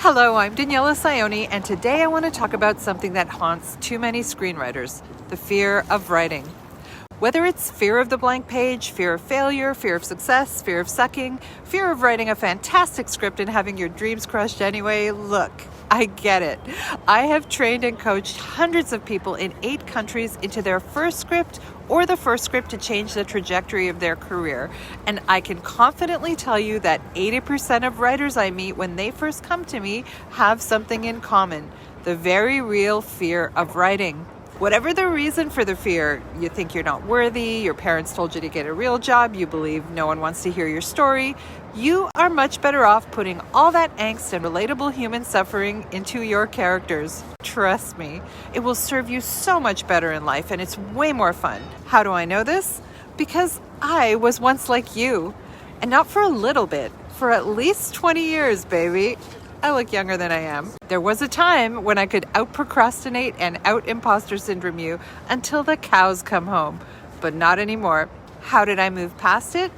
Hello, I'm Daniela Saioni, and today I want to talk about something that haunts too many screenwriters, the fear of writing. Whether it's fear of the blank page, fear of failure, fear of success, fear of sucking, fear of writing a fantastic script and having your dreams crushed anyway, look, I get it. I have trained and coached hundreds of people in 8 countries into their first script or the first script to change the trajectory of their career. And I can confidently tell you that 80% of writers I meet when they first come to me have something in common, the very real fear of writing. Whatever the reason for the fear, you think you're not worthy, your parents told you to get a real job, you believe no one wants to hear your story, you are much better off putting all that angst and relatable human suffering into your characters. Trust me, it will serve you so much better in life and it's way more fun. How do I know this? Because I was once like you. And not for a little bit, for at least 20 years, baby. I look younger than I am. There was a time when I could out-procrastinate and out-imposter syndrome you until the cows come home, but not anymore. How did I move past it?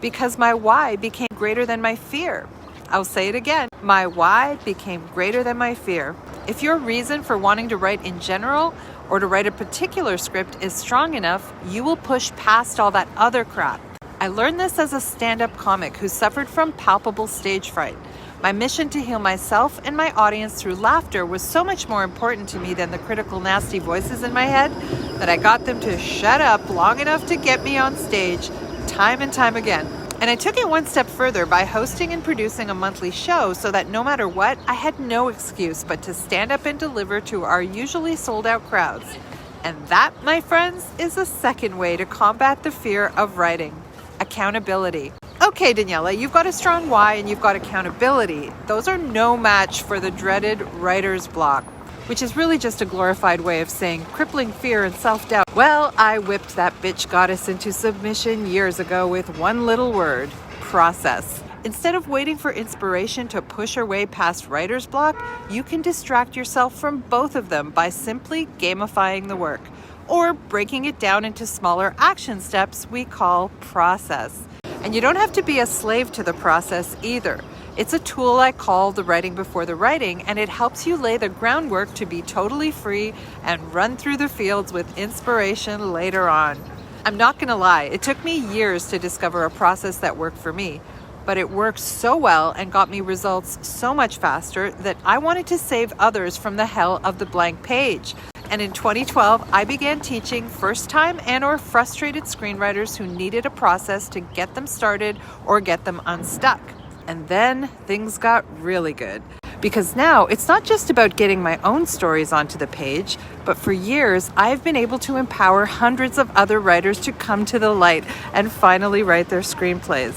Because my why became greater than my fear. I'll say it again. My why became greater than my fear. If your reason for wanting to write in general or to write a particular script is strong enough, you will push past all that other crap. I learned this as a stand-up comic who suffered from palpable stage fright. My mission to heal myself and my audience through laughter was so much more important to me than the critical, nasty voices in my head that I got them to shut up long enough to get me on stage time and time again. And I took it one step further by hosting and producing a monthly show so that no matter what, I had no excuse but to stand up and deliver to our usually sold out crowds. And that, my friends, is a second way to combat the fear of writing: accountability. Okay, Daniela, you've got a strong why and you've got accountability. Those are no match for the dreaded writer's block, which is really just a glorified way of saying crippling fear and self-doubt. Well, I whipped that bitch goddess into submission years ago with one little word: process. Instead of waiting for inspiration to push your way past writer's block, you can distract yourself from both of them by simply gamifying the work, or breaking it down into smaller action steps we call process. And you don't have to be a slave to the process either. It's a tool I call the writing before the writing, and it helps you lay the groundwork to be totally free and run through the fields with inspiration later on. I'm not gonna lie, it took me years to discover a process that worked for me, but it worked so well and got me results so much faster that I wanted to save others from the hell of the blank page. And in 2012, I began teaching first-time and/or frustrated screenwriters who needed a process to get them started or get them unstuck. And then things got really good. Because now it's not just about getting my own stories onto the page, but for years I've been able to empower hundreds of other writers to come to the light and finally write their screenplays.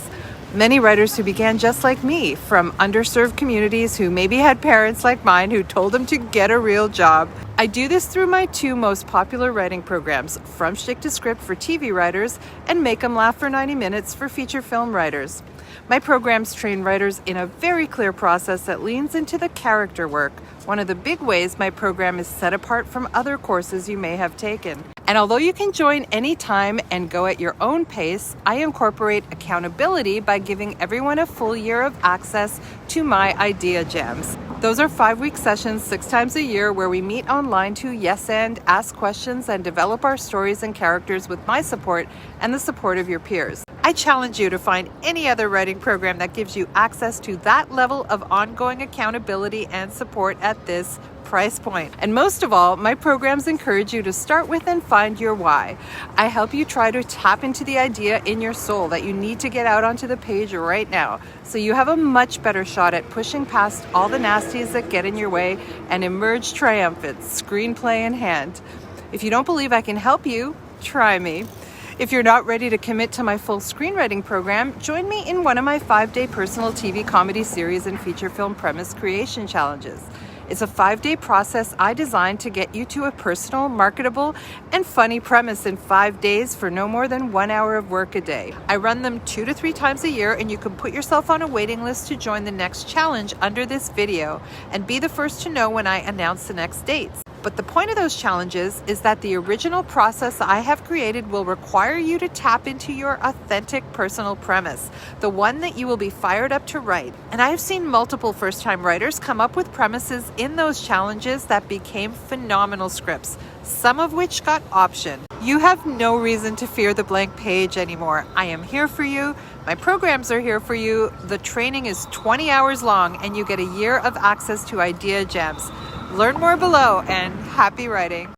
Many writers who began just like me, from underserved communities who maybe had parents like mine who told them to get a real job. I do this through my 2 most popular writing programs, From Shtick to Script for TV writers and Make 'em Laugh for 90 Minutes for feature film writers. My programs train writers in a very clear process that leans into the character work, one of the big ways my program is set apart from other courses you may have taken. And although you can join anytime and go at your own pace, I incorporate accountability by giving everyone a full year of access to my idea jams. Those are 5-week sessions 6 times a year where we meet online to yes and ask questions and develop our stories and characters with my support and the support of your peers. I challenge you to find any other writing program that gives you access to that level of ongoing accountability and support at this price point. And most of all, my programs encourage you to start with and find your why. I help you try to tap into the idea in your soul that you need to get out onto the page right now, so you have a much better shot at pushing past all the nasties that get in your way and emerge triumphant, screenplay in hand. If you don't believe I can help you, try me. If you're not ready to commit to my full screenwriting program, join me in one of my 5-day personal TV comedy series and feature film premise creation challenges. It's a 5-day process I designed to get you to a personal, marketable, and funny premise in 5 days for no more than 1 hour of work a day. I run them 2 to 3 times a year, and you can put yourself on a waiting list to join the next challenge under this video and be the first to know when I announce the next dates. But the point of those challenges is that the original process I have created will require you to tap into your authentic personal premise, the one that you will be fired up to write. And I have seen multiple first-time writers come up with premises in those challenges that became phenomenal scripts, some of which got optioned. You have no reason to fear the blank page anymore. I am here for you. My programs are here for you. The training is 20 hours long, and you get a year of access to idea gems. Learn more below, and happy writing.